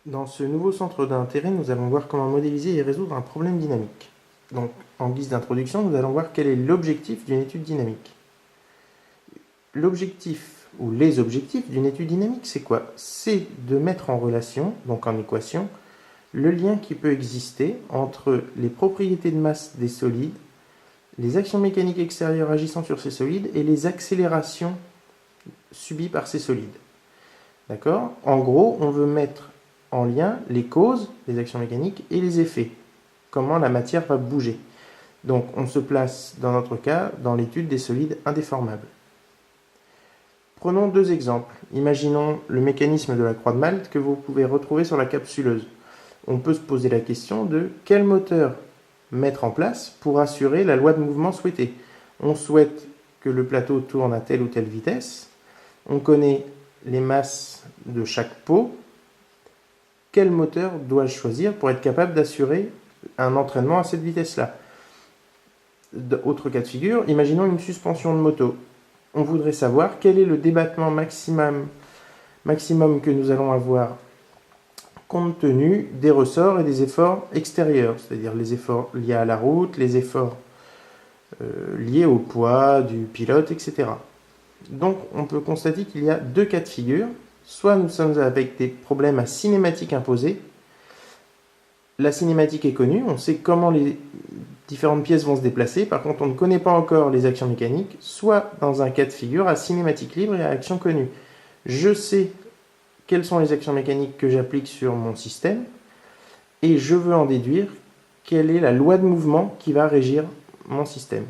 Dans ce nouveau centre d'intérêt, nous allons voir comment modéliser et résoudre un problème dynamique. Donc, en guise d'introduction, nous allons voir quel est l'objectif d'une étude dynamique. L'objectif, ou les objectifs d'une étude dynamique, c'est quoi? C'est de mettre en relation, donc en équation, le lien qui peut exister entre les propriétés de masse des solides, les actions mécaniques extérieures agissant sur ces solides et les accélérations subies par ces solides. D'accord? En gros, on veut mettre en lien les causes des actions mécaniques et les effets. Comment la matière va bouger. Donc, on se place, dans notre cas, dans l'étude des solides indéformables. Prenons deux exemples. Imaginons le mécanisme de la croix de Malte que vous pouvez retrouver sur la capsuleuse. On peut se poser la question de quel moteur mettre en place pour assurer la loi de mouvement souhaitée. On souhaite que le plateau tourne à telle ou telle vitesse. On connaît les masses de chaque pot. Quel moteur dois-je choisir pour être capable d'assurer un entraînement à cette vitesse-là? Autre cas de figure, imaginons une suspension de moto. On voudrait savoir quel est le débattement maximum que nous allons avoir compte tenu des ressorts et des efforts extérieurs, c'est-à-dire les efforts liés à la route, les efforts liés au poids du pilote, etc. Donc on peut constater qu'il y a deux cas de figure. Soit nous sommes avec des problèmes à cinématique imposée. La cinématique est connue, on sait comment les différentes pièces vont se déplacer. Par contre, on ne connaît pas encore les actions mécaniques. Soit dans un cas de figure à cinématique libre et à action connue. Je sais quelles sont les actions mécaniques que j'applique sur mon système et je veux en déduire quelle est la loi de mouvement qui va régir mon système.